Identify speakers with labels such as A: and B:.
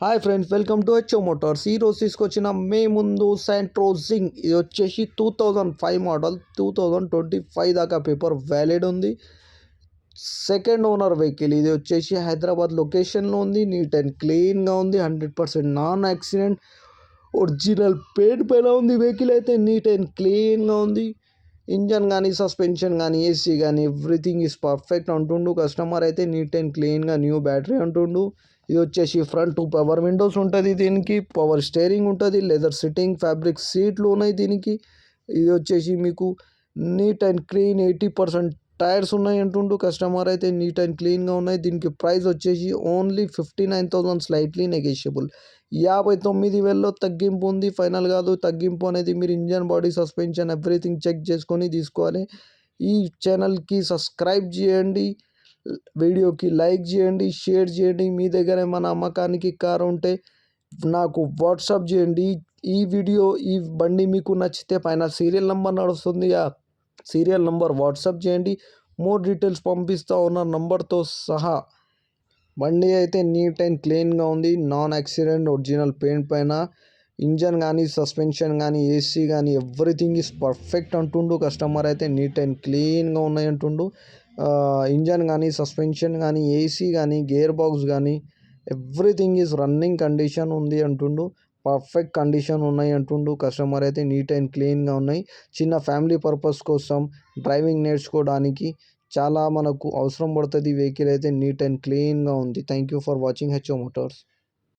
A: Hi friends, welcome to HO Motors. ఈరోజు తీసుకొచ్చిన మే ముందు శాంట్రోజింగ్. ఇది వచ్చేసి 2005 మోడల్, 2025 దాకా పేపర్ వ్యాలిడ్ ఉంది. Second owner vehicle. ఇది వచ్చేసి హైదరాబాద్ లొకేషన్లో ఉంది. నీట్ అండ్ క్లీన్గా ఉంది. 100% నాన్ యాక్సిడెంట్. ఒరిజినల్ పెయింట్ పైన ఉంది. వెహికల్ అయితే నీట్ అండ్ క్లీన్గా ఉంది. ఇంజన్ కానీ, సస్పెన్షన్ కానీ, ఏసీ కానీ ఎవ్రీథింగ్ ఈజ్ పర్ఫెక్ట్ అంటుండు కస్టమర్ అయితే. నీట్ అండ్ క్లీన్గా న్యూ బ్యాటరీ అంటుండు. ఇది వచ్చేసి ఫ్రంట్ పవర్ విండోస్ ఉంటుంది, దీనికి పవర్ స్టీరింగ్ ఉంటుంది, లెదర్ సిట్టింగ్ ఫ్యాబ్రిక్ సీట్లు ఉన్నాయి దీనికి. ఇది వచ్చేసి మీకు నీట్ అండ్ క్లీన్ 80% టైర్స్ ఉన్నాయి అంటుండు కస్టమర్ అయితే. నీట్ అండ్ క్లీన్గా ఉన్నాయి. దీనికి ప్రైస్ వచ్చేసి ఓన్లీ 59,000, స్లైట్లీ నెగోషియబుల్. 59,000లో తగ్గింపు ఉంది, ఫైనల్ కాదు. తగ్గింపు అనేది మీరు engine, body, suspension everything check చేసుకొని తీసుకోవాలి. ఈ ఛానల్కి సబ్స్క్రైబ్ చేయండి, వీడియోకి లైక్ చేయండి, షేర్ చేయండి. మీ దగ్గర ఏమైనా అమ్మకానికి కారు ఉంటే నాకు వాట్సాప్ చేయండి. ఈ బండి మీకు నచ్చితే పైన సీరియల్ నెంబర్ నడుస్తుంది, ఆ సీరియల్ నెంబర్ వాట్సాప్ చేయండి. మోర్ డీటెయిల్స్ పంపిస్తా ఉన్న నంబర్తో సహా. బండి అయితే నీట్ అండ్ క్లీన్గా ఉంది, నాన్ యాక్సిడెంట్, ఒరిజినల్ పెయింట్ పైన. ఇంజన్ కానీ, సస్పెన్షన్ కానీ, ఏసీ కానీ ఎవ్రీథింగ్ ఈజ్ పర్ఫెక్ట్ అంటుండు కస్టమర్ అయితే. నీట్ అండ్ క్లీన్గా ఉన్నాయి అంటుండు. ఇంజన్ కానీ, సస్పెన్షన్ కానీ, ఏసీ కానీ, గేర్ బాక్స్ కానీ ఎవ్రీథింగ్ ఈజ్ రన్నింగ్ కండిషన్ ఉంది అంటుండు. పర్ఫెక్ట్ కండిషన్ ఉన్నాయి అంటుండు కస్టమర్ అయితే. నీట్ అండ్ క్లీన్గా ఉన్నాయి. చిన్న ఫ్యామిలీ పర్పస్ కోసం, డ్రైవింగ్ నేర్చుకోవడానికి చాలా మనకు అవసరం పడుతుంది. వెహికల్ అయితే నీట్ అండ్ క్లీన్గా ఉంది. Thank you for watching HO Motors.